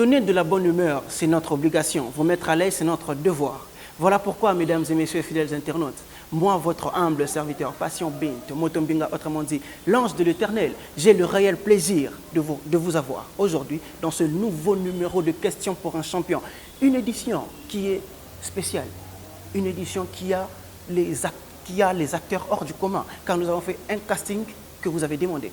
donner de la bonne humeur, c'est notre obligation. Vous mettre à l'aise, c'est notre devoir. Voilà pourquoi, mesdames et messieurs, fidèles internautes, moi, votre humble serviteur, Passion Bint, Motombinga, autrement dit, l'ange de l'Éternel, j'ai le réel plaisir de vous avoir aujourd'hui dans ce nouveau numéro de Questions pour un champion. Une édition qui est spéciale, une édition qui a les acteurs hors du commun, car nous avons fait un casting que vous avez demandé.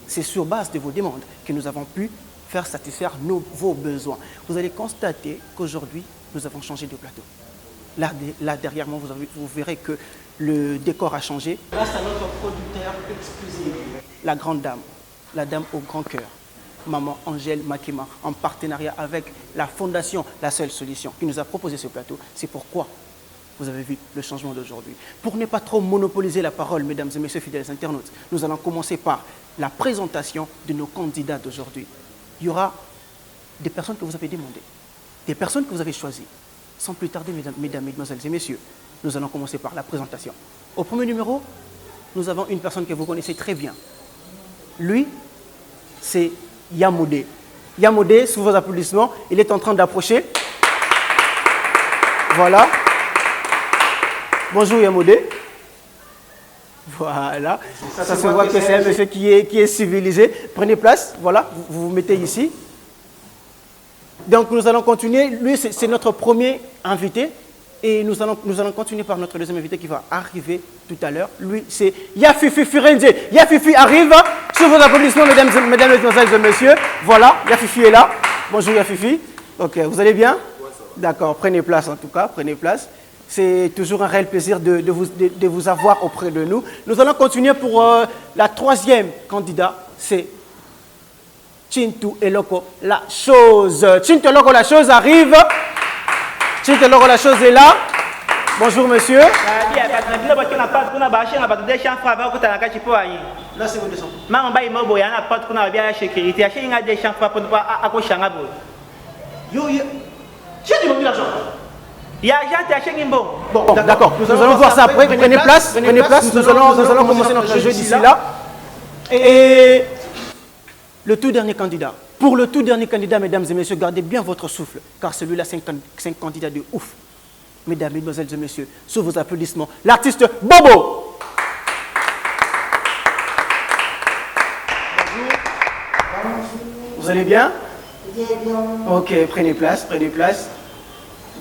C'est sur base de vos demandes que nous avons pu faire satisfaire vos besoins. Vous allez constater qu'aujourd'hui, nous avons changé de plateau. Là derrière moi, vous verrez que le décor a changé. Grâce à notre producteur exclusif, la grande dame, la dame au grand cœur, Maman Angèle Makima, en partenariat avec la fondation La Seule Solution, qui nous a proposé ce plateau. C'est pourquoi vous avez vu le changement d'aujourd'hui. Pour ne pas trop monopoliser la parole, mesdames et messieurs fidèles internautes, nous allons commencer par la présentation de nos candidats d'aujourd'hui. Il y aura des personnes que vous avez demandées, des personnes que vous avez choisies. Sans plus tarder, mesdames, mesdemoiselles et messieurs, nous allons commencer par la présentation. Au premier numéro, nous avons une personne que vous connaissez très bien. Lui, c'est Yamodé. Yamodé, sous vos applaudissements, il est en train d'approcher. Voilà. Bonjour Yamodé. Voilà. Ça se voit que c'est un monsieur qui est civilisé. Prenez place. Voilà, vous vous mettez ici. Donc nous allons continuer. Lui, c'est notre premier invité. Et nous allons continuer par notre deuxième invité qui va arriver tout à l'heure. Lui, c'est Yafifi Firenze. Yafifi arrive. Sous vos applaudissements, mesdames, mesdemoiselles et messieurs. Voilà, Yafifi est là. Bonjour Yafifi. Ok, vous allez bien? D'accord, prenez place en tout cas, prenez place. C'est toujours un réel plaisir de vous avoir auprès de nous. Nous allons continuer pour la troisième candidat, c'est Chintu Eloko, la chose. Chintu Eloko, la chose arrive. Chintu Eloko, la chose est là. Bonjour monsieur. Là, c'est votre descente. J'ai l'argent. Bon, d'accord. Nous allons voir ça après. Prenez place. Prenez place. Nous allons commencer notre jeu d'ici là. Et le tout dernier candidat. Pour le tout dernier candidat, mesdames et messieurs, gardez bien votre souffle, car celui-là, c'est un candidat de ouf. Mesdames, mesdemoiselles et messieurs, sous vos applaudissements, l'artiste Bobo. Vous allez bien? Ok, prenez place, prenez place.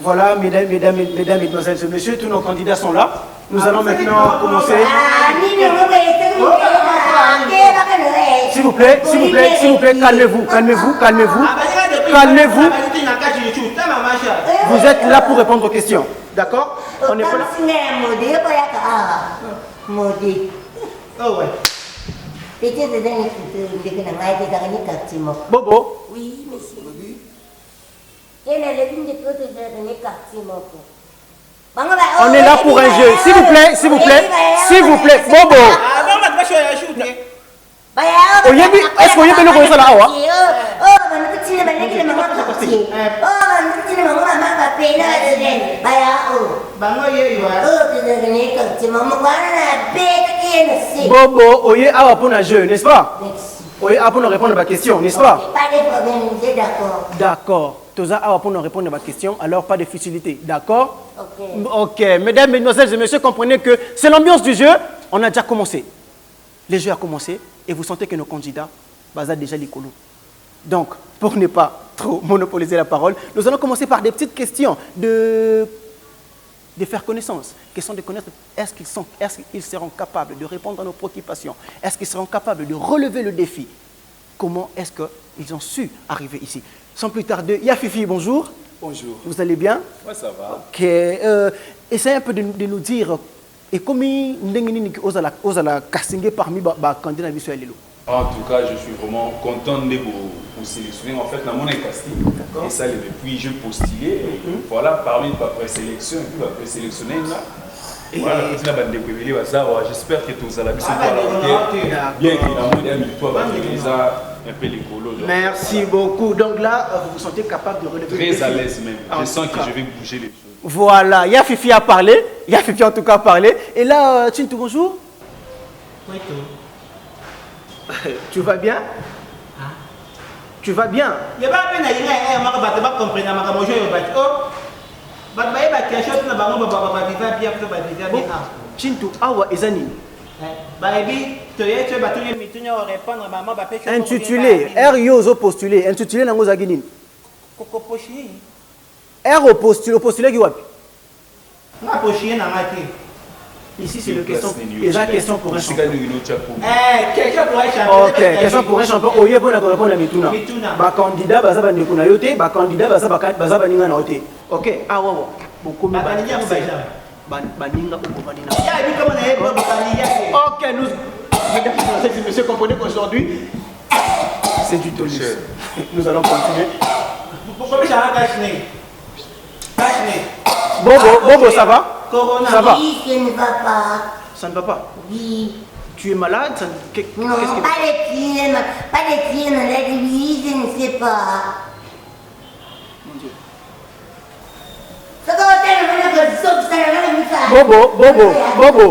Voilà, mesdames, mesdemoiselles et messieurs, tous nos candidats sont là. Nous allons maintenant commencer. S'il vous plaît, calmez-vous. Calmez-vous. Vous êtes là pour répondre aux questions. D'accord? On est pas là. Bobo. Oui, monsieur. On est là pour un jeu. S'il vous plaît, Bobo. Est-ce qu'on y a bien le là? Bobo, oye, awa pour un jeu, n'est-ce pas? Oui, pour nous répondre à ma question, n'est-ce pas? Pas de problème, d'accord. D'accord. Toza awa pour nous répondre à ma question, alors pas de futilité, d'accord? Ok. Ok, mesdames, mesdemoiselles et messieurs, comprenez que c'est l'ambiance du jeu. On a déjà commencé. Le jeu a commencé et vous sentez que nos candidats basent déjà les colos. Donc, pour ne pas trop monopoliser la parole, nous allons commencer par des petites questions de faire connaissance. Question de connaître, est-ce qu'ils seront capables de répondre à nos préoccupations? Est-ce qu'ils seront capables de relever le défi? Comment est-ce qu'ils ont su arriver ici? Sans plus tarder, Yafifi, bonjour. Bonjour. Vous allez bien? Ouais, ça va. Ok. Essayez un peu de nous dire, et comment vous allez castinguer parmi les candidats visuels? En tout cas, je suis vraiment content de vous sélectionner. En fait, dans mon casting, et ça, depuis je postulais, voilà, parmi la présélection, et puis la présélectionner là. Et voilà, j'espère que tout ça, la mission bien que la mode est un peu les colos. Merci beaucoup. Donc là, vous vous sentez capable de relever. Très à l'aise même. Je sens que je vais bouger les choses. Voilà, Yafifi a parlé. Yafifi en tout cas a parlé. Et là, Chintu, bonjour. Oui, Tu vas bien? Ah. Tu Tu vas bien? Il y a pas de peine à dire, je ne comprends pas. Chintu awa ezani. Intitulé, R yozo postulé, intitulé nango zaginin. R au postulé qui wapi? Ici c'est le question, déjà question pour un champion. Ok, question pour un champion. Oye pour répondre à Mituna. Ba candidat baza ba ndekuna yote, ba candidat baza ba ninga na yote. Ok, ah ouais. Beaucoup mais baninga ok, mesdames et messieurs, comprenez qu'aujourd'hui c'est du tonus. Nous allons continuer. Bobo, ça va? Ça va? Oui, ça ne va pas. Ça ne va pas? Oui. Tu es malade? Non, pas les pieds malades, oui, je ne sais pas. Mon Dieu. Bobo.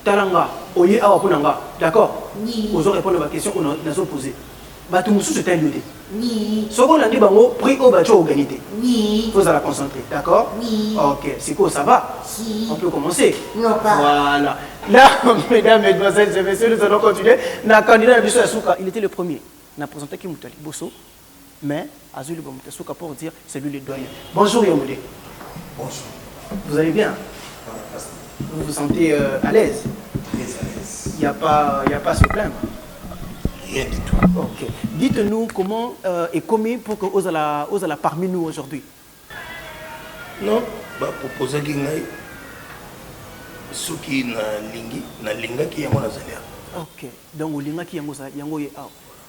Talanga, oye awa punanga, d'accord? Oui. Vous répondre à ma question qu'on a posée. Batumoussou c'est un lieu. Oui. Ce qu'on a dit, prix au bateau organité. Oui. Il faut la concentrer, d'accord? Oui. Ok, c'est quoi, ça va? Si. On peut commencer? Non, pas. Voilà. Là, mesdames, mesdemoiselles et messieurs, nous allons continuer. Na candidat Bisso Asuka, il était le premier. Na présenté qui Moutali Bosso, mais Azul Bomoutasuka pour dire c'est lui le doyen. Bonjour Yomode. Bonjour. Vous allez bien? Vous vous sentez à l'aise? Très à l'aise. Il n'y a pas à se plaindre. Rien du tout. Ok. Dites-nous comment est commis pour que vous allez parmi nous aujourd'hui. Non, bah proposer qui ngai. Ce qui na linga qui est mon azalea. Ok. Donc au linga qui yango ye aw.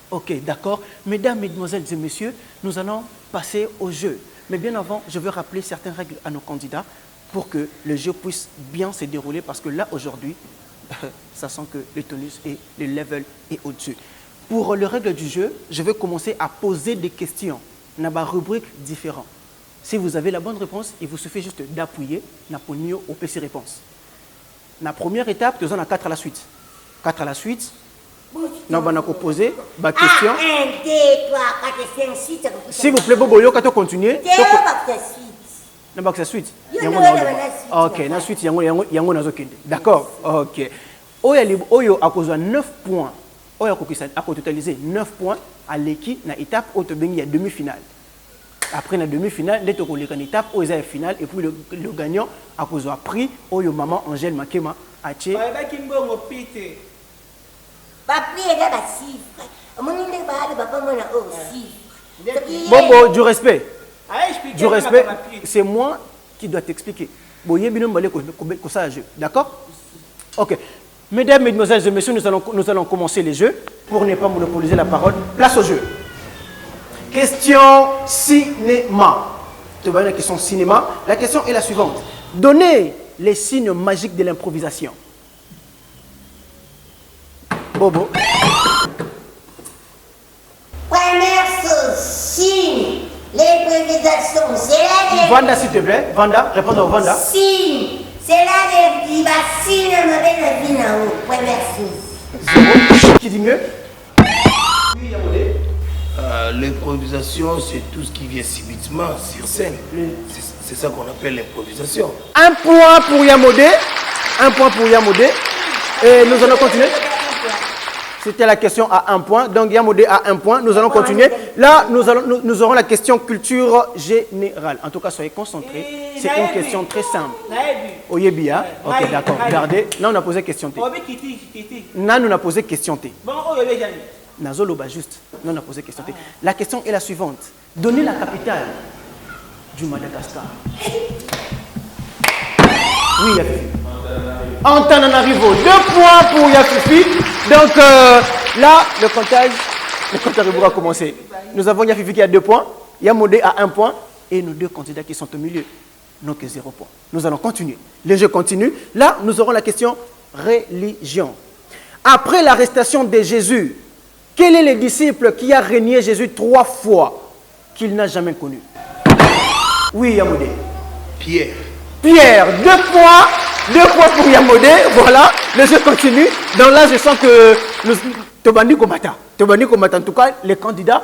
Ok, d'accord. Mesdames, mesdemoiselles et messieurs, nous allons passer au jeu. Mais bien avant, je veux rappeler certaines règles à nos candidats pour que le jeu puisse bien se dérouler parce que là, aujourd'hui, ça sent que le tonus et le level est au-dessus. Pour les règles du jeu, je vais commencer à poser des questions dans ma rubrique différente. Si vous avez la bonne réponse, il vous suffit juste d'appuyer na ponio au PC réponse. La première étape, nous en avons 4 à la suite. 4 à la suite, nous allons poser ma question. 1, 2, 3, 4, 5, 6. S'il vous plaît, Bobo, vous pouvez continuer. Na baksa suite. Ok, na suite yango nazo kende. D'accord. Ok. Oyo akozwa 9 points. Oyo a totalisé 9 points à l'équipe na étape où il y a demi-finale. Après la demi-finale, dès qu'on est en étape où il y a finale et puis le gagnant a besoin prix Oyo maman Angèle Makema a tché. Bobo, du respect. Du respect, c'est moi qui dois t'expliquer. D'accord? Ok. Mesdames, mesdemoiselles et messieurs, nous allons commencer les jeux. Pour ne pas monopoliser la parole, place au jeu. Question cinéma. Tu vois la question cinéma. La question est la suivante. Donnez les signes magiques de l'improvisation. Bobo. Premier signe. L'improvisation, c'est là des... Vanda, s'il te plaît. Vanda, répondez au Vanda. Signe. C'est là des signes de vie en haut. Premier signe. Qui dit mieux? Oui, Yamode. L'improvisation, c'est tout ce qui vient subitement sur scène. C'est ça qu'on appelle l'improvisation. Un point pour Yamode. Un point pour Yamode. Et nous allons continuer. C'était la question à 1 point. Donc Yamode à 1 point. Nous allons continuer. Là, nous aurons la question culture générale. En tout cas, soyez concentrés. C'est une question très simple. Oyebia. Ok, d'accord. Regardez. Là, on a posé question T. Là, on a posé question T. Nazoloba juste. Là, on a posé question T. La question est la suivante. Donnez la capitale du Madagascar. Oui, Yafifi. Antananarivo. 2 points pour Yafifi. Donc là, le comptage pourra commencer. Nous avons Yafifi qui a 2 points, Yamode a 1 point et nos 2 candidats qui sont au milieu n'ont que 0 point. Nous allons continuer. Le jeu continue. Là, nous aurons la question religion. Après l'arrestation de Jésus, quel est le disciple qui a régné Jésus 3 fois qu'il n'a jamais connu? Oui, Yamode. Pierre. Pierre, 2 points. 2 points pour Yamode. Voilà, le jeu continue. Donc là, je sens que Tobandi Komata. Tobani Kombat, en tout cas, les candidats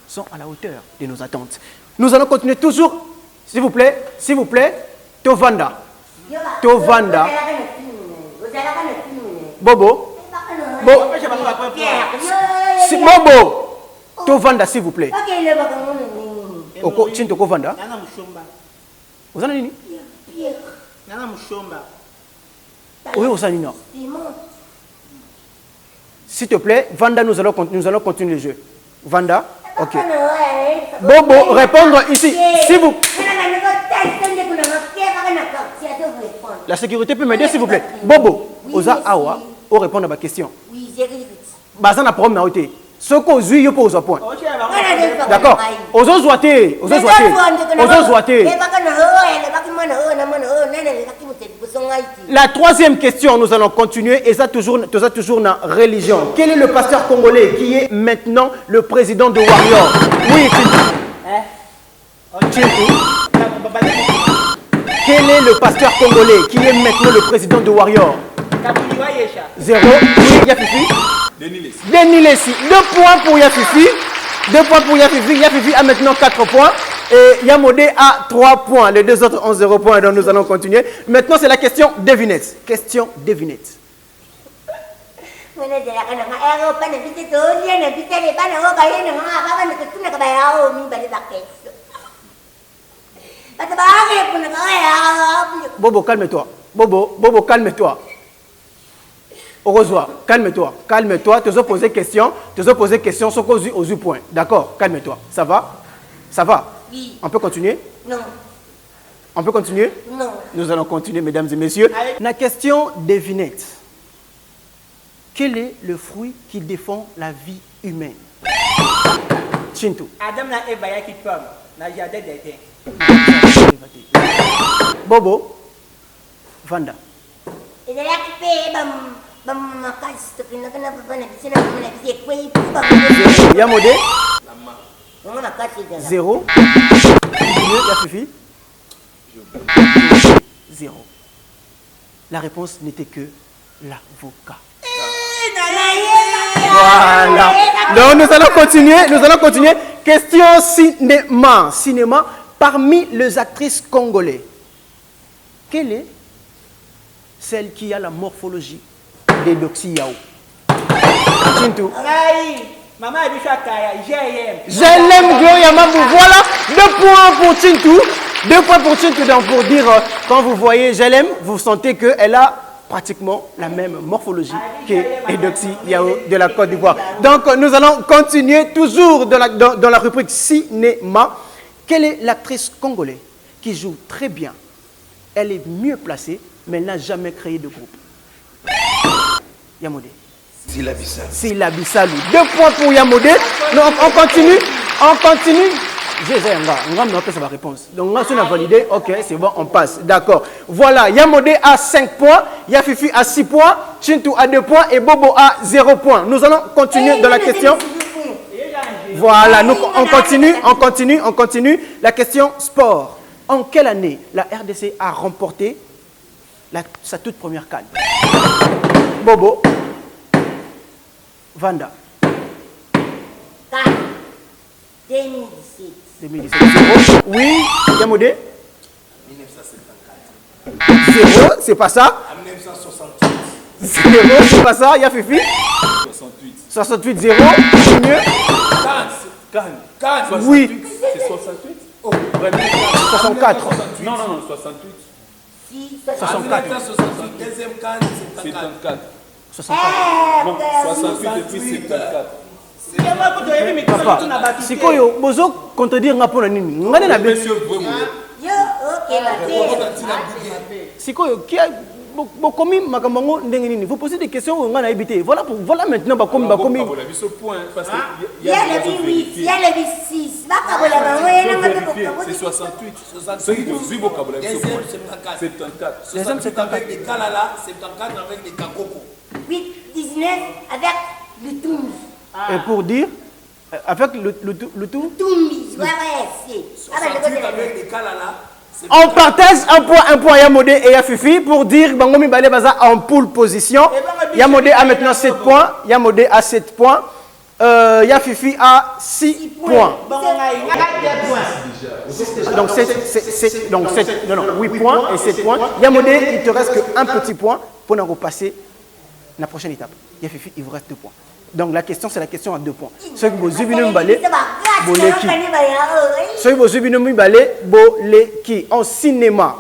sont à la hauteur de nos attentes. Nous allons continuer toujours, s'il vous plaît, Tovanda. Tovanda. Bobo. Bobo. Tovanda, s'il vous plaît. Oko, Chinto Kovanda. Vous en avez une? Oui, vous en avez une. S'il te plaît, Vanda, nous allons continuer le jeu. Vanda, ok. Bobo, répondre ici. S'il vous plaît. La sécurité peut m'aider, s'il vous plaît. Bobo, Oza Awa, on répond à ma question. Oui, j'ai dit. Bazan a problème à ôter. Ce qu'on joue, il pose au point. D'accord. Aux autres zoité. La troisième question, nous allons continuer. Et ça toujours dans religion. Quel est le pasteur congolais qui est maintenant le président de Warrior? Oui, Chintu. Quel est le pasteur congolais qui est maintenant le président de Warrior? 0. Oui, Yafifi. Denis Lessi. 2 points pour Yafifi. 2 points pour Yafifi. Yafifi a maintenant 4 points. Et Yamodé a 3 points. Les deux autres ont 0 points. Donc nous allons continuer. Maintenant, c'est la question devinette. Question devinette. Bobo, calme-toi. Bobo, calme-toi. Au revoir, calme-toi. Tu as posé question, sans cause aux points. D'accord, calme-toi. Ça va? Oui. On peut continuer? Non. On peut continuer? Non. Nous allons continuer, mesdames et messieurs. La question devinette. Quel est le fruit qui défend la vie humaine? Chintu. Adam na Eva qui pomme, na jardin d'été. Bobo. Vanda. Yamodé. 0. Yafifi. 0. La réponse n'était que l'avocat. Voilà. Donc nous allons continuer. Question cinéma. Parmi les actrices congolaises, quelle est celle qui a la morphologie de Doxy Yao? Chintu. Maman a dit ça, je l'aime, Gloria Mambou. Voilà, 2 points pour Chintu. 2 points pour Chintu. Donc pour dire, quand vous voyez je l'aime, vous sentez qu'elle a pratiquement la même morphologie que Doxy Yao de la Côte d'Ivoire. Donc nous allons continuer toujours dans la rubrique cinéma. Quelle est l'actrice congolaise qui joue très bien? Elle est mieux placée, mais elle n'a jamais créé de groupe. Yamodé. Sila Bissalou. 2 points pour Yamodé. Donc on continue. On va sa réponse. Donc on a validé. Ok, c'est bon, on passe. D'accord. Voilà, Yamodé a 5 points, Yafifi a 6 points, Chintu a 2 points et Bobo a 0 points. Nous allons continuer dans la question. Voilà, on continue. La question sport. En quelle année la RDC a remporté sa toute première CAN? Bobo. Vanda. 2017. 0. Oui, Yamodé. 0, c'est pas ça. 0, c'est pas ça. Yafifi. 68, 0. C'est mieux. Oui. C'est 68? Oh, 64. Non, 68. 64. Deuxième canne, 74. 64. Non, 68 et puis 74. Papa, c'est quoi yo bozo contredire nga pona nini? Ngane na Monsieur vraiment. Yo, ok, c'est quoi qui a bokomi makambango ndenge nini? Vous posez des questions nga na habité. Voilà maintenant bakomi. Ce point parce que il y a le 8, il y a le 6. C'est 68. Ceux qui ont vu vocabulaire, 74. Deuxième, 74 avec des Kalala, 74 avec des Kakoko. 8, 19 avec le Toumbi. Et pour dire, avec le tout Toumbi, ouais, c'est. 68 avec des Kalala. On partage un point Yamodé et Yafifi pour dire Bangomi Balé Baza en poule position. Yamodé a maintenant 7 points. Yafifi a 6 points. Bon, on a 2 points. Donc, 8 points et 7 points. Yamodé, il te reste qu'un petit point pour nous repasser la prochaine étape. Yafifi, il vous reste 2 points. Donc la question, c'est la question à 2 points. Ceux qui vous zubinum balé, boleki. Ceux qui vous zubinum balé, boleki. En cinéma,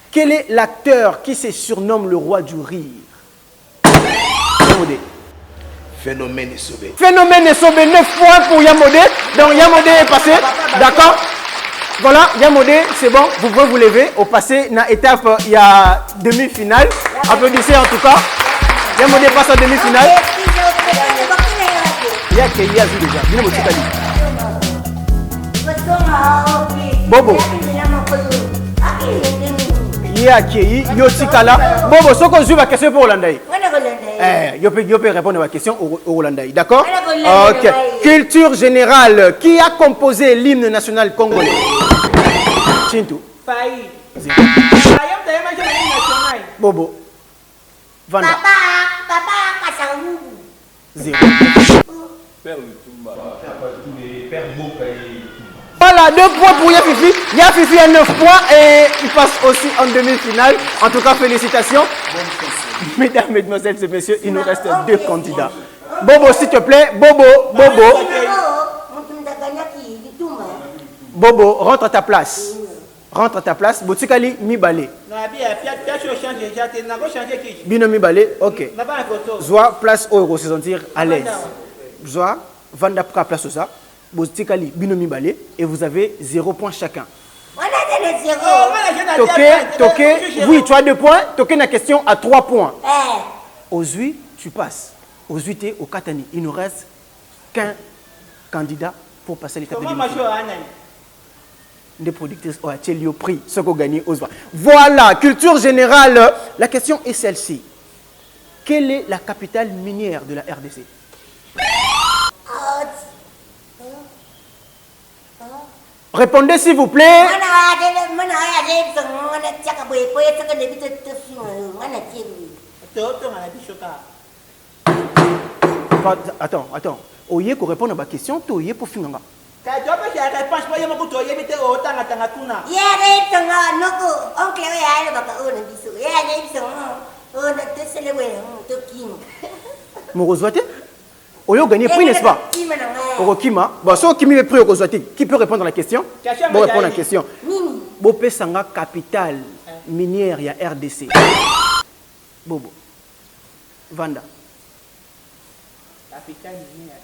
quel est l'acteur qui se surnomme le roi du rire? Yamodé. Phénomène est sauvé. Phénomène est sauvé, 9 points pour Yamodé. Donc Yamodé est passé. D'accord? Voilà, Yamodé, c'est bon. Vous pouvez vous lever. Au passé, dans l'étape, il y a demi-finale. Applaudissez en tout cas. Yamodé passe à demi-finale. Il y a qui y a vu déjà. Venez me tuer. Bobo. Il y a qui y a Tikala. Bobo, ce qu'on joue la question pour Hollandais. Yo peut répondre à la question au Hollandais. D'accord? Ok. Culture générale. Qui a composé l'hymne national congolais? Chintou. Failli. Bobo. Vanda. Papa, Kassangou. 0. Père Lutumba. Père Boka et... Voilà, 2 points pour Yafifi. Yafifi a 9 points et il passe aussi en demi-finale. En tout cas, félicitations. Mesdames, mesdemoiselles et messieurs, il nous reste 2 candidats. Bobo, s'il te plaît. Bobo, rentre à ta place. Rentre à ta place. Boutikali, mi balé. Bino mi balé, ok. Zoa, place au euro, se sentir à l'aise. Zoa, Vanda pour place au ça. Boutikali, bino mi balé. Et vous avez 0 points chacun. Toké, oui, tu as 2 points. Toké, la question à 3 points. Aux 8, tu passes. Aux 8 et au Katani. Il nous reste qu'un candidat pour passer l'étape de demi-finale. Des producteurs ont attiré au prix, ce qu'on gagne aux voix. Voilà, culture générale. La question est celle-ci. Quelle est la capitale minière de la RDC? Répondez s'il vous plaît. Attends. Oye pour répondre à ma question, tu oye pour finir. Morozouate? Oyo gagné prix, n'est-ce pas? Orokima. Bon, si Kimi est prix au qui peut répondre à la question? Bon, répondre à la question. Bopé Sanga, capitale minière, il y a RDC. Bobo. Vanda. Capitale minière,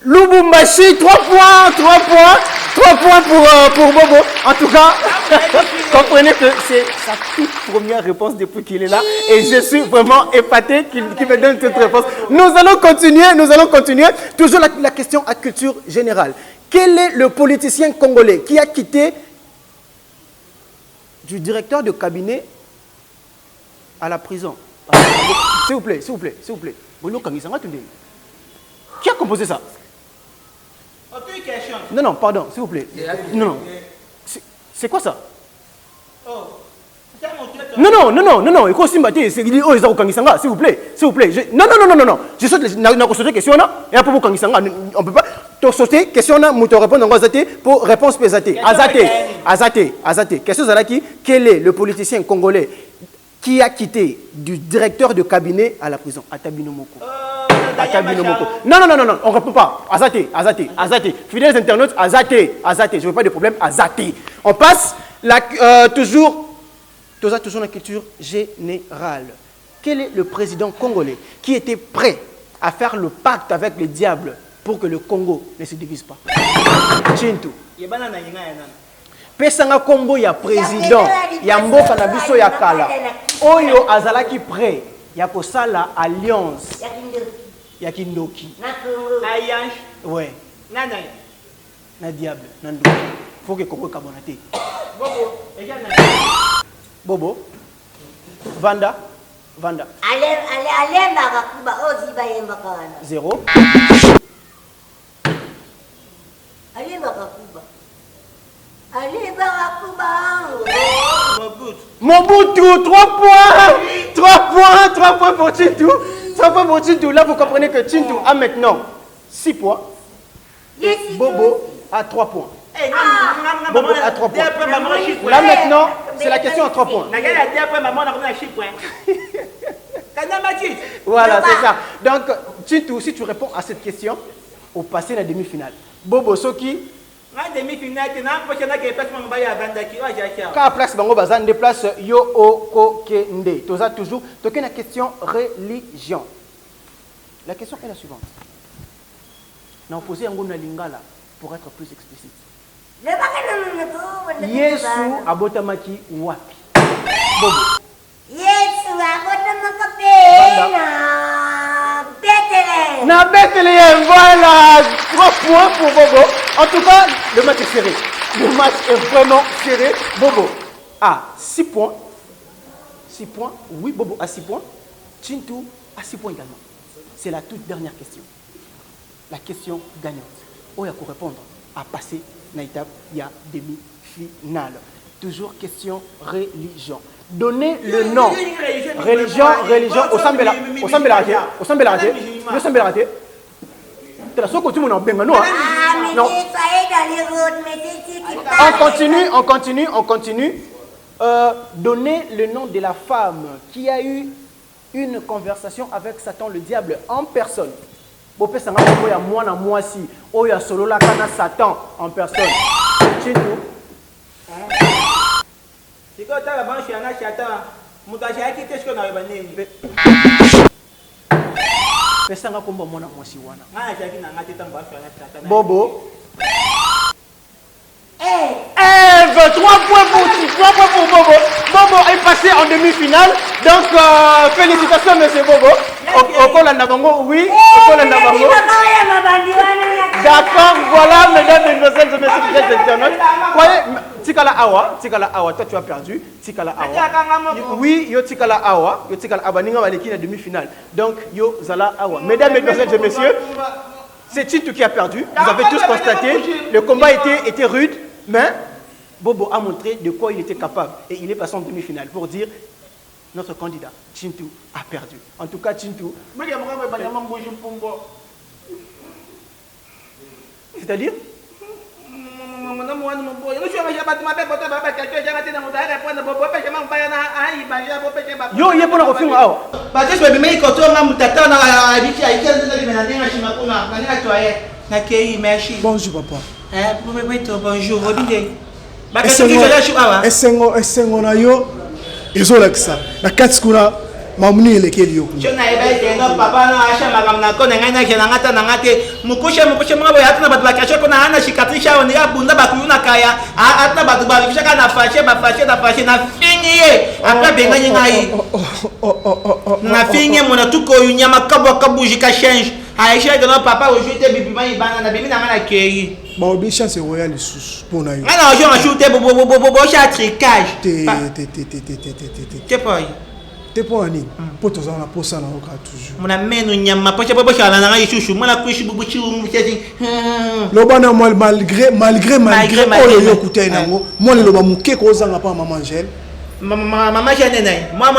Lubumbashi, 3 points pour Bobo. En tout cas, comprenez que c'est sa toute première réponse depuis qu'il est là. Et je suis vraiment épaté qu'il me donne cette réponse. Nous allons continuer. Toujours la question à culture générale. Quel est le politicien congolais qui a quitté du directeur de cabinet à la prison? S'il vous plaît. Qui a composé ça? Non, pardon, s'il vous plaît. Non. C'est quoi ça? Non. Il faut aussi m'attendre. C'est dit, oh, ils ont Kangisanga, s'il vous plaît. Non. Je saute la question là. Et après, on peut pas. Tu sauter question là, tu répondre en Azate pour réponse pesate. Azate. Question Zalaki, quel est le politicien congolais qui a quitté du directeur de cabinet à la prison? Atabino Moko. Non, on ne répond pas. Azate. Fidèles internautes, Azate. Je ne veux pas de problème, Azate. On passe toujours la culture générale. Quel est le président congolais qui était prêt à faire le pacte avec le diable pour que le Congo ne se divise pas? Chintou. Pesanga Kombo ya président, ya mboka na biso ya kala. Oyo azalaki prêt ya kosala alliance. Yakindoki. Alliance. Ouais. Nana. Na diable, Nandoki. Faut que Congo kabonate. Bobo. Vanda. Allez, Bakakuba, Oziba Yembakana. 0. Allez, Bakakuba. Allez, Mobutu, 3 points. 3 points pour Chintu. 3 points pour Chintu. Là, vous comprenez que Chintu a maintenant 6 points. Et Bobo a 3 points. Bobo a 3 points. Là, maintenant, c'est la question à 3 points. Voilà, c'est ça. Donc, Chintu, si tu réponds à cette question, au passé la demi-finale. Bobo Soki. Quand place bango bazan de place yo oko kende. Toza toujours. Donc la question religion. La question est la suivante. On a posé un na lingala pour être plus explicite. Yesu abotamaki wapi. Bobo. Yesu abotamaki na Bethléem. Na Bethléem, voilà. 3 points pour Bobo. En tout cas, le match est serré. Le match est vraiment serré. Bobo a 6 points. 6 points. Oui, Bobo a 6 points. Chintu a 6 points également. C'est la toute dernière question. La question gagnante. Oya pour répondre à passer na étape, il y a demi-finale. Toujours question religion. Donnez le nom. Religion. Au Sambela. Au Sambela raté. Au Sambela raté. Le Sambela raté. C'est la seule que tu m'en benga, non? Non. On continue. Donnez le nom de la femme qui a eu une conversation avec Satan, le diable, en personne. Bopé sanga ko ya mwana mwasi oyo solola kana Satan en personne. Chintu. Siko ta ba shi ana Satan. Mukashi aki kesko na yobane. Pesanga kombo mwana mwasi wana. Ngana shaki na ngati tamba shi ana Satan. Bobo. 3 points pour Bobo. Bobo est passé en demi-finale. Donc, félicitations, monsieur Bobo. Okolanda Bango, oui. Okolanda Bango. D'accord, voilà, mesdames et messieurs, je me suis très internaute. Croyez, Tikala Awa, toi tu as perdu. Tikala Awa. Oui, yo Tikala Awa. Yo Tikala Awa, Ninga Maleki la demi-finale. Donc, yo Zala Awa. Mesdames et messieurs, c'est Chintu qui a perdu. Vous avez tous constaté. Le combat était rude, mais Bobo a montré de quoi il était capable. Et il est passé en demi-finale pour dire notre candidat, Chintu, a perdu. En tout cas, Chintu. C'est-à-dire yo ye pona kofinga awa Parce que bimei koto nga mutata na abiki aikeza na bimena ndenga shimakuna na ngai toye na kei meshi. Bonjour papa. Bonjour Robinde. Bakati Esengo na yo ezolakisa na kati kuna mamuni elekeli yo. Chona ebe teno papa na asha magamna ko na ngai na kena ngata na ngate mukushe mwa boya tuna batu bakasha ko na ana shikatrisha oni ya bunda bakuyuna kaya atna batu bakisha kana fashe na finye après benga ngai na finye mona tuko yunyama kabu jika change aisha de notre papa aujourd'hui te bibi mai bana na bibi na mana kei Ba obi chance royal sous pour na yo. Ana ojo achute bo cha tricage. Te pas. Te pour ani. Pour tous on a pour ça na oka toujours. Mona menu nyama poche bobo cha na ngai chouchou mona kuishi bubu chi umchezi. Lobana malgré oyo yo kutai nango. Moi le loba muke ko zanga pa maman Angèle. Maman Jeanne moi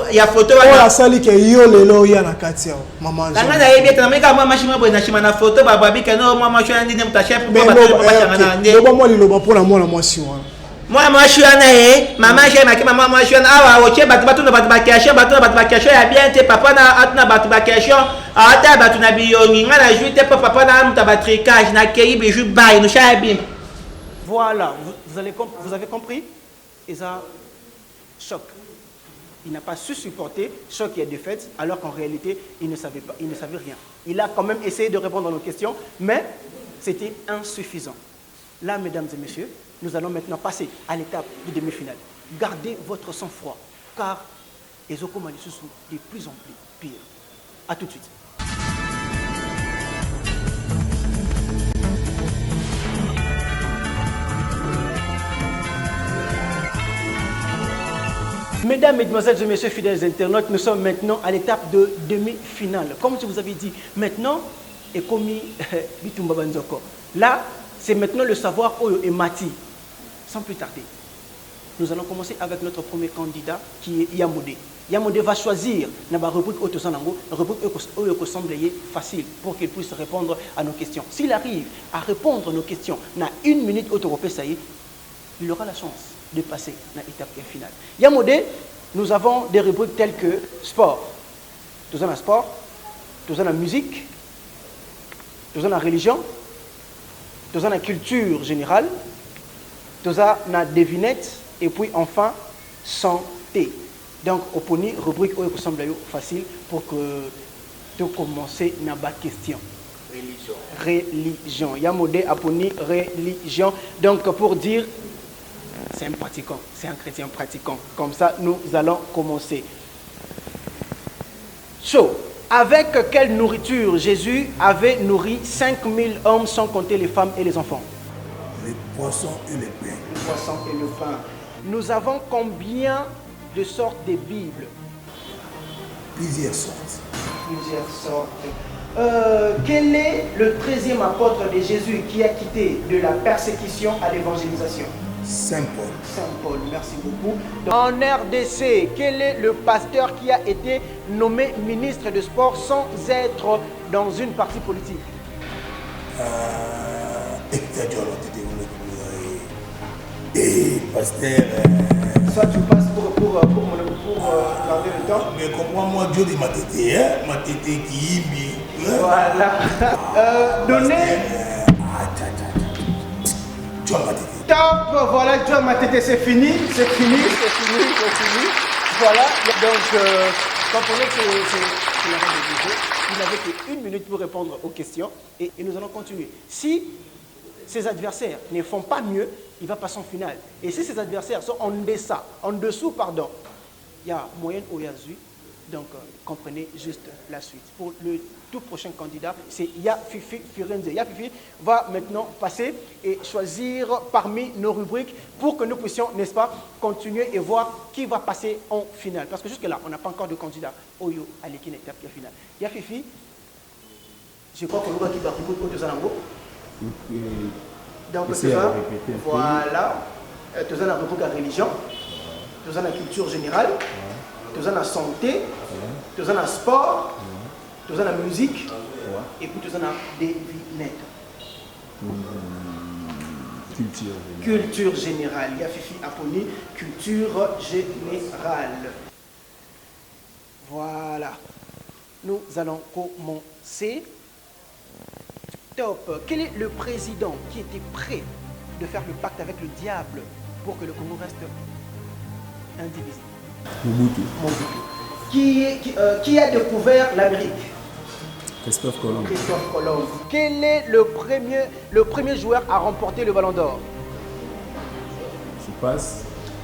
il y a photo là. Oh la sali ke yo lelo ya na kati yao. Maman Angèle. Ngana na yebi tena meka mama shima boy na shima na photo baba bika no mama shana ndi mta chef pour ba changa ndi. Loba moi le loba pour la moi si wana. Moi shana maman Jeanne ki maman shana awa oche batu na batu bakasha ya bien te papa na atna batu bakasha ata batu na biyongi ngana juite papa na mta batricage na kei biju bay no shabi. Voilà, vous avez compris? Et ça choc. Il n'a pas su supporter choc et défaite, alors qu'en réalité, il ne savait pas, il ne savait rien. Il a quand même essayé de répondre à nos questions, mais c'était insuffisant. Là, mesdames et messieurs, nous allons maintenant passer à l'étape de demi-finale. Gardez votre sang-froid, car les Okomani sont de plus en plus pires. A tout de suite. Mesdames, Mesdemoiselles et Messieurs fidèles internautes, nous sommes maintenant à l'étape de demi-finale. Comme je vous avais dit, maintenant, est commis Bitumba Banzoko. Là, c'est maintenant le savoir Oyo et Mati. sans plus tarder, nous allons commencer avec notre premier candidat qui est Yamodé. Yamodé va choisir la rubrique Autosanango, la rubrique qui semble facile pour qu'il puisse répondre à nos questions. S'il arrive à répondre à nos questions dans 1 minute il aura la chance de passer à l'étape finale. Yamodé, nous avons des rubriques telles que sport. Nous avons sport, nous avons la musique, nous avons la religion, nous avons la culture générale, nous avons la devinette et puis enfin santé. Donc, on peut une rubrique qui semble facile pour que tu commences à la question. Religion. Yamodé a poni religion. Donc, pour dire, c'est un pratiquant, c'est un chrétien pratiquant. Comme ça, nous allons commencer. So, avec quelle nourriture Jésus avait nourri 5000 hommes sans compter les femmes et les enfants? Les poissons et les pains. Les poissons et le pain. Nous avons combien de sortes de Bibles? Plusieurs sortes. Plusieurs sortes. Quel est le 13e apôtre de Jésus qui a quitté de la persécution à l'évangélisation? Saint Paul. Saint Paul, merci beaucoup. En RDC, quel est le pasteur qui a été nommé ministre de sport sans être dans une partie politique? Et pasteur. Ça, tu passes pour garder le temps. Mais comprends-moi, Dieu dit ma tête, ma tête qui imbi. Voilà. Donnez. Tu as ma tête. Top, voilà, John Matete, c'est fini. Voilà, donc, comprenez que c'est la règle du jeu. Il n'avait que 1 minute pour répondre aux questions et nous allons continuer. Si ses adversaires ne font pas mieux, il va passer en finale. Et si ses adversaires sont en dessous, il y a moyenne au Yazui. Donc, comprenez juste la suite. Pour le tout prochain candidat, c'est Yafifi Firenze. Yafifi va maintenant passer et choisir parmi nos rubriques pour que nous puissions, n'est-ce pas, continuer et voir qui va passer en finale. Parce que jusque-là, on n'a pas encore de candidat. Oyo, à l'équipe étape finale. Yafifi, je crois que nous avons qui va rubrique au Zanango. Donc, c'est ça. Voilà. Nous avons la rubrique à religion. Nous avons la culture générale. Nous avons la santé, nous avons le sport, nous avons la musique, et puis nous avons la devinette. Culture générale. Il y a Fifi Aponi, culture générale. Voilà. Nous allons commencer. Top. Quel est le président qui était prêt de faire le pacte avec le diable pour que le Congo reste indivisible? Mobutu. Qui a découvert l'Amérique? Christophe Colomb. Christophe Colomb. Quel est le premier joueur à remporter le Ballon d'Or? Je passe.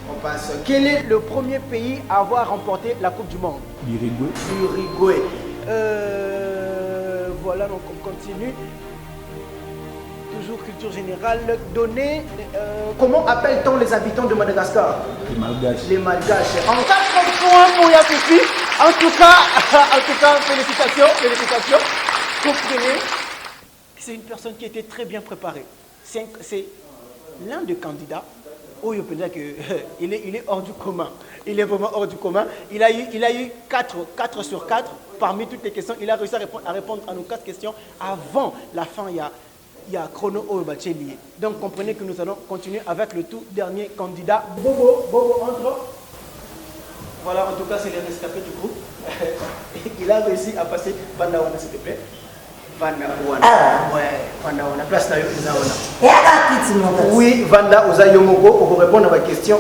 On passe. Quel est le premier pays à avoir remporté la Coupe du Monde? L'Uruguay. L'Uruguay. Voilà, donc on continue. Toujours culture générale. Comment appelle-t-on les habitants de Madagascar? Les Malgaches. Les Malgaches. En 4 points pour Yafifi. En tout cas, félicitations. Comprenez que c'est une personne qui était très bien préparée. C'est l'un des candidats. Il est hors du commun. Il est vraiment hors du commun. Il a eu 4 sur 4 parmi toutes les questions. Il a réussi à répondre à nos 4 questions avant la fin. Il y a chrono au lié. Donc comprenez que nous allons continuer avec le tout dernier candidat. Bobo entre. Voilà, en tout cas, c'est le rescapé du groupe. Il a réussi à passer Vandawana, s'il te plaît. Vandawana. Ah. Ouais, Vandawana. Place là, Et à qui tu m'as oui, Vanda Oza Yomoko, pour répondre à ma question,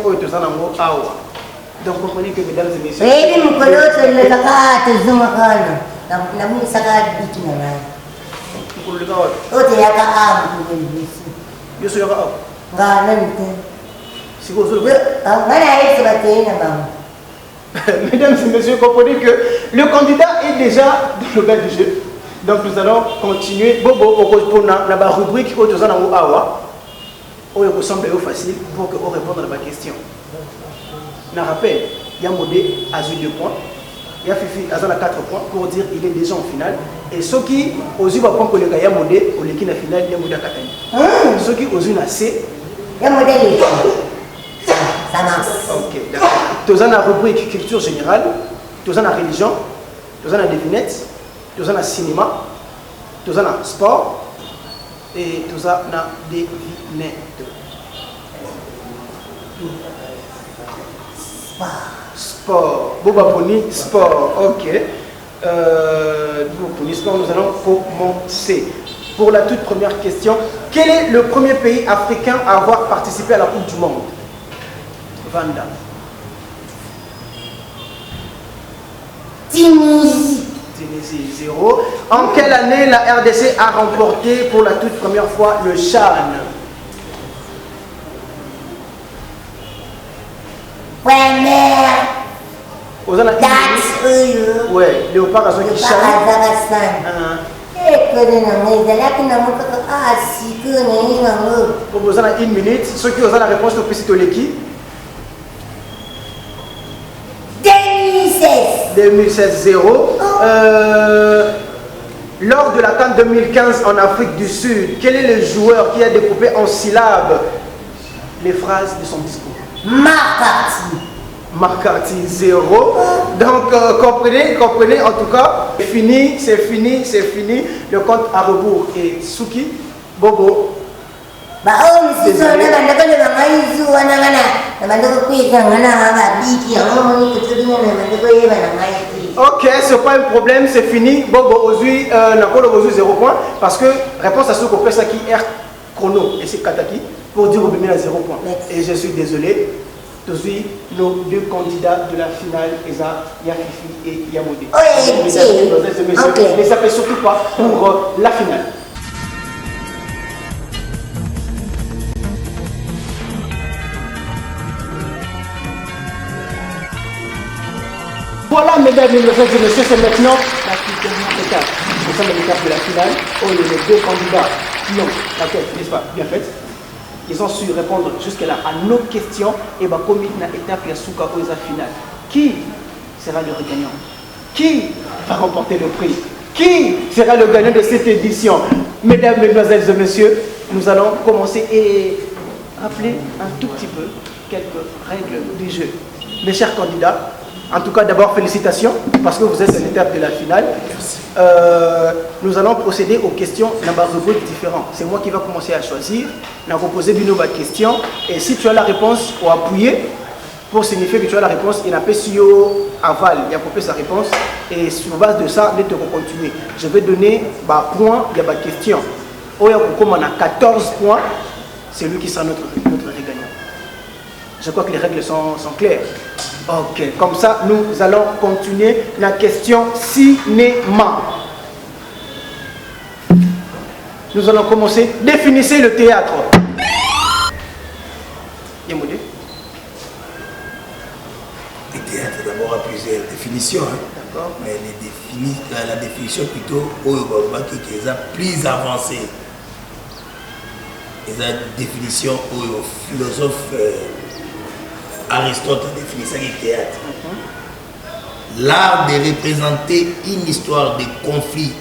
donc comprenez que, mesdames et messieurs. Et nous connaissons le caca, tu zoom à la mousse à la bite. Pour le gars, Oh, tu as qu'à âme pour le ici. je suis là. Si vous voulez. Mesdames et messieurs, comprenez que le candidat est déjà dans le bas du jeu. Donc nous allons continuer. Bobo, pour la rubrique, il ressemble facile pour qu'on réponde à ma question. Je rappelle, Yamodé a eu 2 points. Yafifi a 4 points pour dire qu'il est déjà en finale. Et ceux qui ont eu 1 point pour le Yamodé, pour l'équipe finale, Yamodé a 4 points. Ceux qui ont eu C, Le modèle ça marche. Ok, d'accord. Tous en a rubrique culture générale, tous en a religion, tous en a devinette, tous en a cinéma, tous en a sport et tous en a devinette. Sport. Boba Poni, sport. Ok. Boba Poni, sport, nous allons commencer. Pour la toute première question, quel est le premier pays africain à avoir participé à la Coupe du Monde? Vanda. Tunisie. Tunisie 0. En quelle année la RDC a remporté pour la toute première fois le CHAN? Première Aux alentours date. ouais, Léopard a son qui CHAN. Vous avez une minute. Ceux qui ont la réponse, au plus de l'équipe. 2016. 2016 0. Lors de la CAN 2015 en Afrique du Sud, quel est le joueur qui a découpé en syllabes les phrases de son discours? Marc-Cartier. Marc-Cartier 0. Donc comprenez en tout cas, c'est fini. Le compte à rebours. Et Suki, Bobo. Ok, c'est pas un problème, c'est fini. Bobo aujourd'hui, n'a 0 point parce que réponse à ce qu'on fait ça qui est chrono et c'est Kataki pour dire au bébé à 0 point. Et je suis désolé. Aujourd'hui, nos deux candidats de la finale, Eza, Yafifi et Yamodé. Ne s'appelle surtout pas pour la finale. Voilà, mesdames et messieurs, c'est maintenant la dernière étape. Nous sommes à l'étape de la finale. Oh, il y a les deux candidats qui ont la tête, n'est-ce pas, bien faite. Ils ont su répondre jusqu'à là à nos questions et bah comme une étape ya souka pour la finale. Qui sera le gagnant? Qui va remporter le prix? Qui sera le gagnant de cette édition? Mesdames, mesdemoiselles et messieurs, nous allons commencer et rappeler un tout petit peu quelques règles du jeu. Mes chers candidats, en tout cas d'abord félicitations parce que vous êtes à l'étape de la finale. Nous allons procéder aux questions dans ma rubrique différente. C'est moi qui va commencer à choisir. Nous allons poser une nouvelle question et si tu as la réponse ou appuyer pour signifier que tu as la réponse, il n'a pas si aval, il a coupé sa réponse et sur base de ça, nous devons continuer. Je vais donner point, il y a ma question. Comme on a 14 points, c'est lui qui sera notre gagnant. Je crois que les règles sont claires. Ok, comme ça, nous allons continuer la question cinéma. Nous allons commencer. Définissez le théâtre. Yamodé. Le théâtre d'abord a plusieurs définitions. Hein. D'accord. Mais la définition plutôt qui est plus avancée. Et la définition au philosophe Aristote a défini ça le théâtre. L'art de représenter une histoire de conflits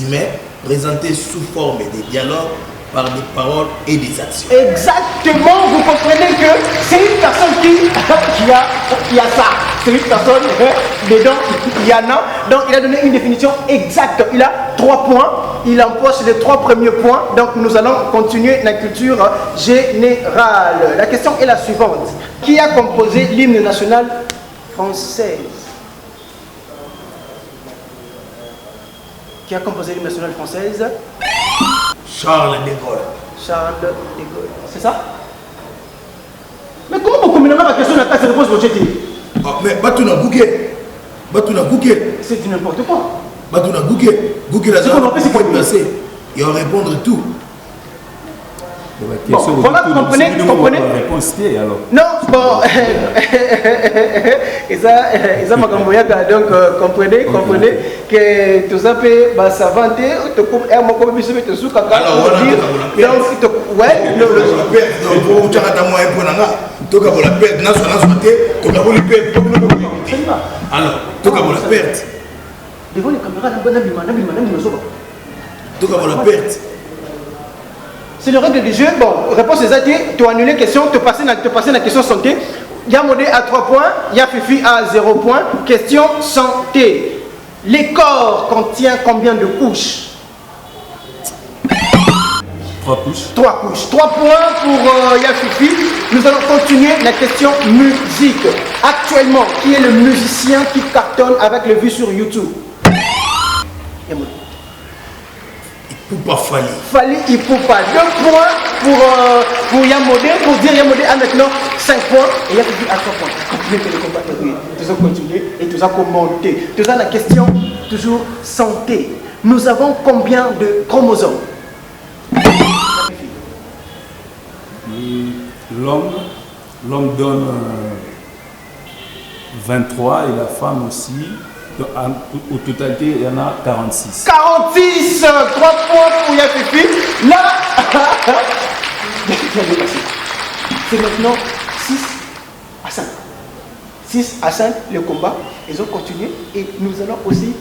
humains présentée sous forme de dialogue par des paroles et des actions. Exactement, vous comprenez que c'est une personne qui a ça. C'est une personne, dedans, il y en a. Donc il a donné une définition exacte. Il a 3 points. Il empoche les 3 premiers points. Donc nous allons continuer la culture générale. La question est la suivante. Qui a composé l'hymne national français? Qui a composé l'hymne national française? Charles de Gaulle. Charles de Gaulle. C'est ça? Mais comment vous combinez la question de la classe de réponse pour jeter? Mais Batuna Gouké. C'est du n'importe quoi. Batuna Gouké. Gouké la zone pour passer et en répondre tout. Bon, voilà, vous comprenez? Non, bon. Ils ont donc comprenez que tout ça peut s'inventer. Alors, devant les caméras, C'est le règle du jeu. Bon, réponse des athées, tu as annulé question, te passer la question santé. Yamodé à 3 points, Yafifi à 0 points. Question santé. Les corps contient combien de couches? 3 couches. 3 couches. 3 points pour Yafifi. Nous allons continuer la question musique. Actuellement, qui est le musicien qui cartonne avec les vues sur YouTube? Yamodé. Poupa Fali. Fali Ipupa. 2 points pour Yamodé. Pour dire Yamodé a maintenant 5 points. Et Yafifi à 3 points. Continuez que le combat est rude. Tous continuer et tous à commenter. Tous à la question, toujours santé. Nous avons combien de chromosomes? L'homme donne 23 et la femme aussi. Au totalité, il y en a 46. 46. 3 points pour Yafifi. Là, c'est maintenant 6 à 5. 6 à 5 le combat. Ils ont continué et nous allons aussi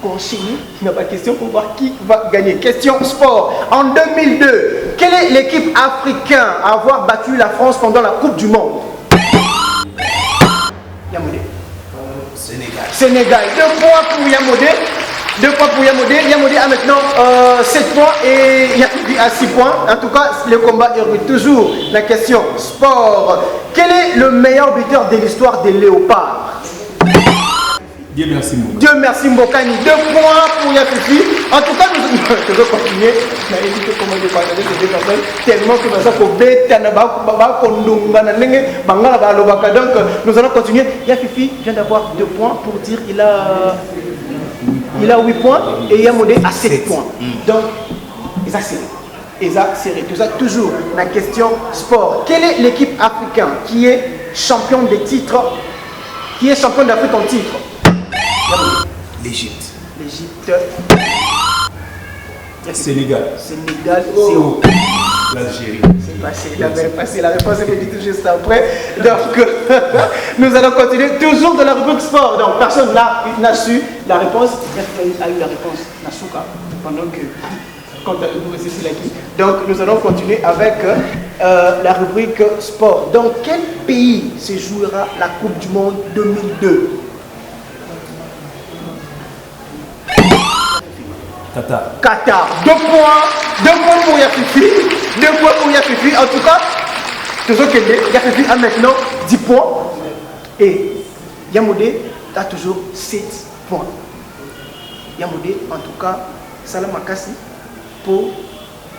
enchaîner. Il n'y a pas de question pour voir qui va gagner. Question sport. En 2002, quelle est l'équipe africaine à avoir battu la France pendant la Coupe du Monde? Yamodé. Sénégal. 2 points pour Yamodé. 2 points pour Yamodé. Yamodé a maintenant 7 points et Yafifi a 6 points. En tout cas, le combat est rude. Toujours la question sport. Quel est le meilleur buteur de l'histoire des Léopards? Dieu merci Mbokani. Dieu merci Mbokani. 2 points pour Yafifi. En tout cas, nous allons continuer. On a évité comment de parler de ces deux personnes tellement que nous donc nous allons continuer. Yafifi vient d'avoir 2 points pour dire il a 8 points et Yamodé a 7 points. Donc, ils ont serré. Ils ont serré. Tout ça, toujours la question sport. Quelle est l'équipe africaine qui est champion des titres, qui est champion d'Afrique en titre? L'Égypte. L'Égypte. Sénégal. Sénégal, c'est où? L'Algérie. C'est passé, il avait passé. La réponse est venue tout juste après. Donc, nous allons continuer toujours de la rubrique sport. Donc, personne n'a su la réponse. Il a eu la réponse, Nasuka, pendant que donc, nous allons continuer avec la rubrique sport. Dans quel pays se jouera la Coupe du Monde 2002? Qatar. 2 points pour Yafifi. 2 points pour Yafifi. En tout cas, toujours que Yafifi a maintenant 10 points. Et Yamodé a toujours 7 points. Yamodé, en tout cas, Salam Akassi, pour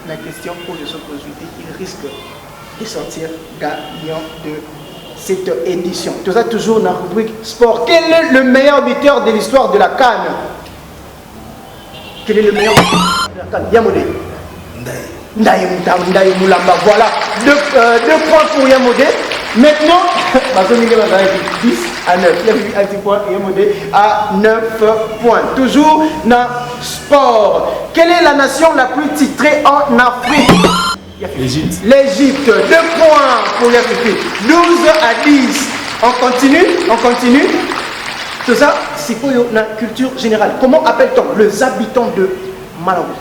la question pour le aujourd'hui, il risque de sortir gagnant de cette édition. Tout ça toujours dans la rubrique sport. Quel est le meilleur buteur de l'histoire de la CAN? Quel est le meilleur buteur de la CAN? Yamodé. Ndaye Moulamba. Voilà. 2 points pour Yamodé. Maintenant, 10 à 9. Il y a eu à 10 points et Yamodé à 9 points. Toujours dans sport. Quelle est la nation la plus titrée en Afrique? L'Égypte. L'Égypte. 2 points pour Yafifi. 12 à 10. On continue. Tout ça, c'est pour la culture générale. Comment appelle-t-on les habitants de Malawi?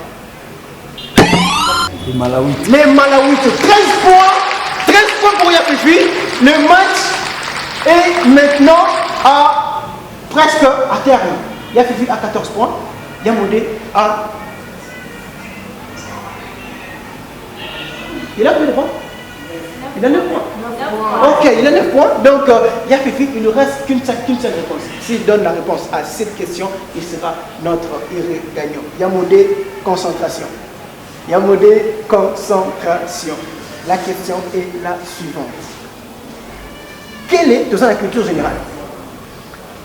Les Malawites. Les Malawites. 13 points. 13 points pour Yafifi. Le match est maintenant presque à terme. Yafifi a 14 points. Yamodé a... Il a combien de points? Il a 9 points. Ok, il a 9 points. Donc, Yafifi, il ne reste qu'une seule réponse. S'il donne la réponse à cette question, il sera notre héros gagnant. Yamodé, concentration. Yamodé, concentration. La question est la suivante. Quelle est, dans la culture générale,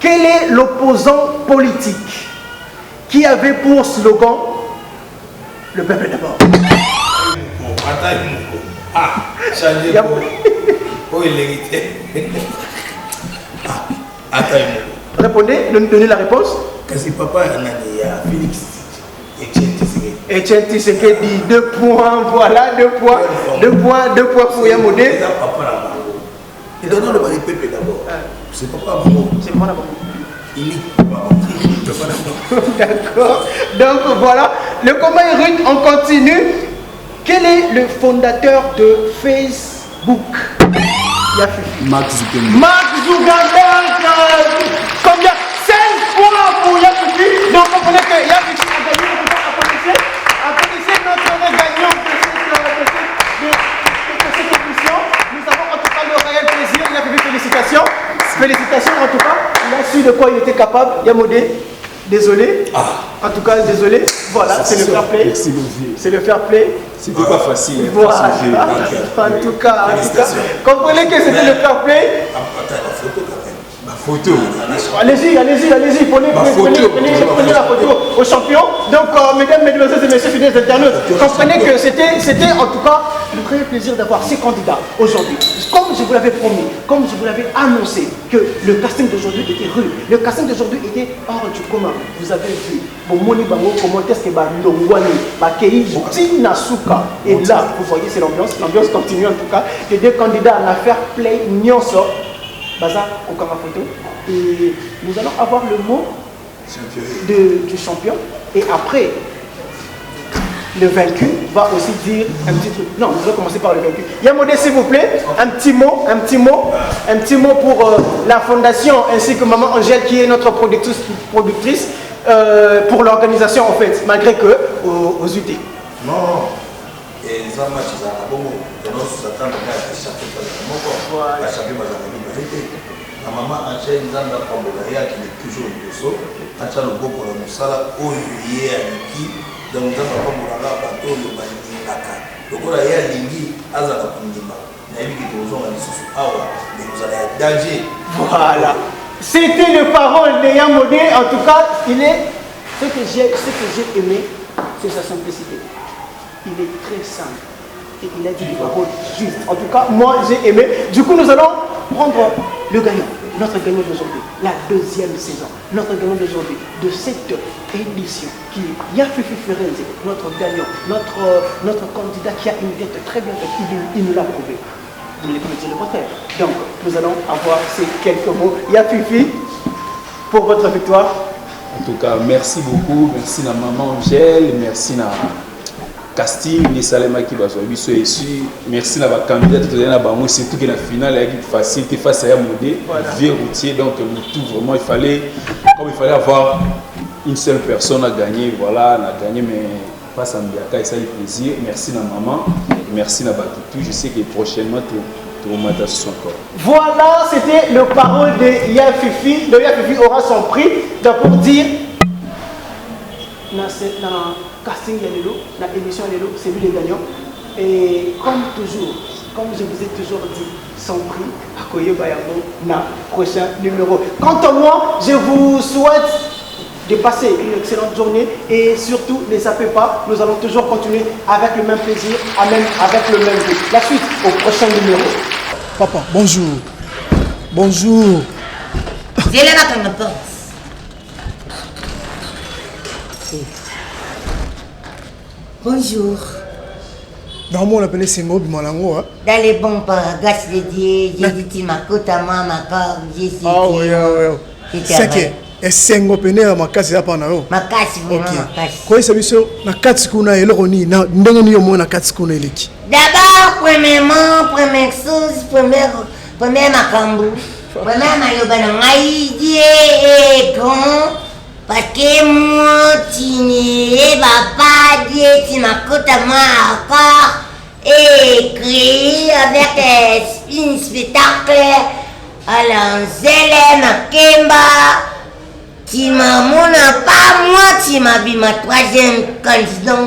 quel est l'opposant politique qui avait pour slogan le peuple d'abord? Changer pour l'hérité. Répondez, donnez la réponse. Kasi papa y a Félix Etienne Tshisekedi dit 2 points, voilà 2 points. 2 points pour Yamodé. Il donne le peuple d'abord. C'est papa Bango. C'est moi d'abord. Il D'accord. Donc voilà, le combat est rude, on continue. Quel est le fondateur de Facebook? Yafifi. Mark Zuckerberg. Mark Zuckerberg. Combien? 16 points pour Yafifi. Donc, comprenez que Yafifi a gagné. Applaudissez notre gagnant de cette émission. Nous avons en tout cas le réel plaisir. Yafifi, félicitations. Félicitations en tout cas. Il a su de quoi il était capable. Yamodé, désolé. En tout cas, désolé. Voilà, c'est le fair play. C'est le fair play. C'était pas facile. Voilà. En tout cas, comprenez que c'était le fair play. Photo. Allez-y, prenez la photo au champion. Donc, mesdames, mesdemoiselles et messieurs fidèles internautes, comprenez que c'était en tout cas le vrai plaisir d'avoir ces candidats aujourd'hui. Comme je vous l'avais promis, comme je vous l'avais annoncé, que le casting d'aujourd'hui était rude, le casting d'aujourd'hui était hors du commun. Vous avez vu, Moni Bango, comment est-ce que Longwani, Bakei, Tina Souka. Et là, vous voyez, c'est l'ambiance continue en tout cas. Les deux candidats en affaire play, Nyonso. Baza au Photo. Et nous allons avoir le mot du champion. Et après, le vaincu va aussi dire un petit truc. Non, nous allons commencer par le vaincu. Yamodé, s'il vous plaît, un petit mot pour la fondation ainsi que Maman Angèle qui est notre productrice pour l'organisation en fait, malgré que aux UT. Non. Et ça match ça a bon nous s'attendre à chaque fois à chaque fois la maman Angèle Nzanda Pambola qui est toujours au acha le boko la musala oyo ya liki donc Nzanda Pambola la bato le balingaka lokola ya lingi azala kundima na yiki tozonga lisusu awa mais nous allons danger. Voilà, c'était le parole de Yamodé. En tout cas, il est ce que j'ai aimé, c'est sa simplicité. Il est très simple et il a dit des paroles justes. En tout cas, moi j'ai aimé. Du coup, nous allons prendre le gagnant, notre gagnant d'aujourd'hui, la deuxième saison, notre gagnant d'aujourd'hui de cette édition qui est Yafifi Ferenzi, notre gagnant, notre candidat qui a une tête très bien faite. Il nous l'a prouvé. Vous ne pouvez dire le contraire. Donc, nous allons avoir ces quelques mots. Yafifi, pour votre victoire. En tout cas, merci beaucoup. Merci à Maman Angèle. Merci à casting ni Salema qui va jouer ici. Merci à la candidate de la Bango, surtout que la finale est facile face à Yamodé, vieux routier. Donc, tout vraiment, il fallait avoir une seule personne à gagner. Voilà, on a gagné, mais face à Mbiaka, et ça fait plaisir. Merci à Maman, merci à Batutu. Je sais que prochainement, tout le monde encore. Voilà, c'était le parole de Yafifi. Le Yafifi aura son prix. Donc, pour dire, dans casting dans l'émission c'est lui le gagnant. Et comme toujours, comme je vous ai toujours dit, son prix à Koye Bayambo dans le prochain numéro. Quant à moi, je vous souhaite de passer une excellente journée et surtout ne zappez pas, nous allons toujours continuer avec le même plaisir, avec le même but. La suite au prochain numéro. Papa, bonjour. Bonjour. Viens là quand on pense. Bonjour. Dans mon appelé Sengo Bimalango. Dans les bons paragraphes, j'ai dit ma côte à moi, ma corde, j'ai dit. Ah oui, oui. C'est que, et Sengo Pene, ma casse, c'est pas naïo. Ma casse, vraiment, ma casse. Quoi, ça veut dire, na katskuna et l'oroni, na ndengeni yomo na katskuna eleki. D'abord, premièrement, première chose, première makambu. Première maloba na ngai est grand. Parce que moi, tu n'es pas dit, tu m'écoutes à moi encore, écrit avec un spectacle à l'Anzelle, Makemba. Tu m'as pas moi, tu m'as vu ma troisième candidat.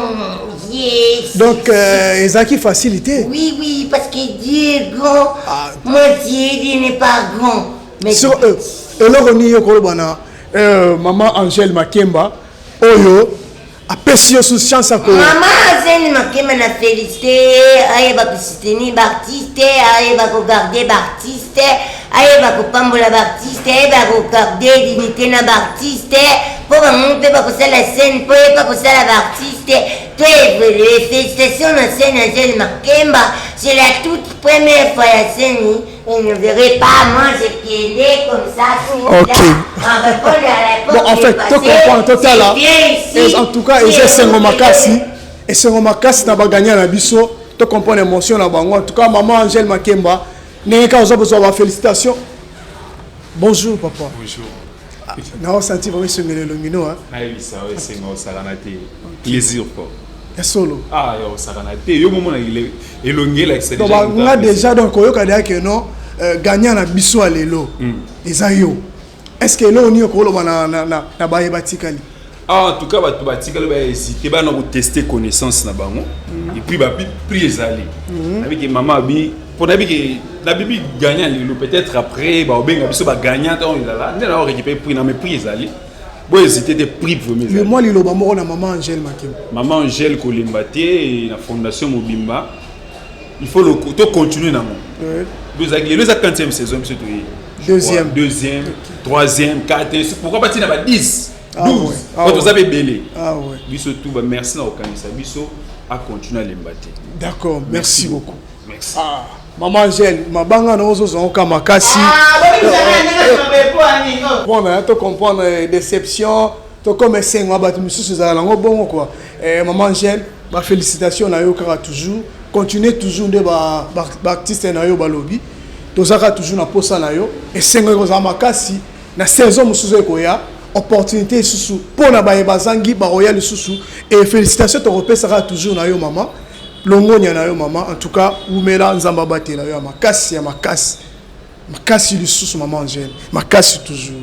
Yes. Donc, Ezaki facilité. Oui, oui, parce que Dieu est grand. Moi, Dieu n'est pas grand. Mais sur eux, et l'oroni yokolobana. Maman Angèle Makemba, Oyo, a péché sous chance à quoi. Maman Angèle Makemba n'a félicité, elle va soutenir Baptiste, elle va regarder Baptiste, elle va pambola Baptiste, elle va regarder l'unité na Baptiste, pour un peu pour ça la scène, pour pas pour ça la Baptiste. Toi, les félicitations à scène Angèle Makemba, c'est la toute première fois la scène. Et ne verrez pas manger pied comme ça. Ok. Bon, en fait, tu comprends, total là. En tout cas, j'ai 5 makasi. et c'est un macasse n'a pas gagné à biso tu comprends l'émotion là en tout cas maman Angèle Makemba n'est qu'à besoin de félicitations. Bonjour papa. Bonjour. Non, senti vraiment ce que le mino hein. Ah oui, ça ouais, c'est un saranate. Plaisir quoi. Et solo. Ah, yo saranate. Yo moment il est élongé là c'est déjà. Donc on a déjà donc yo ka dire que non gagnant na biso à lelo. Ezayo. Est-ce que là on y a ko na ba yebatikali? Ah, en tout cas batikali ba hésiter ba na ko tester connaissance na bango et puis ba prise aller. Avec que maman bi pour que la bibi gagnant peut-être après ba obenga biso ba gagnant on il là on a récupérer prix na mes prise aller. Bon hésiter des prix premier. Le moi lilo ba moko na maman Angèle Makemba. Maman Angèle Kolimbate et la fondation Mobimba. Il faut le continuer dans mon. Nous avons la 40e saison monsieur deuxième, troisième, quatrième. Pourquoi pas tirer 10, 12. Quand vous avez belé. Ah ouais. Biso tout ba merci na okanisa biso à continuer à l'embâter. D'accord, merci beaucoup. Merci. Ah, maman Angèle, ma banga na ozo zonka makasi. Bon, tu comprends déception, tu comme sengo ba tu mususu za lango bongo quoi. Maman Angèle, ba félicitations na yo kara toujours. Continuez toujours de artiste na yo balobi. Tozaka toujours na posa na yo et sengo ko za makasi na saison mususu ekoya. Opportunité sous pour na ba bazangi ba royal sous et félicitations te repesera toujours na yo maman longonya na yo maman en tout cas ou mela nzamba batela yo makasi ya makasi makasi sous maman Angèle makasi toujours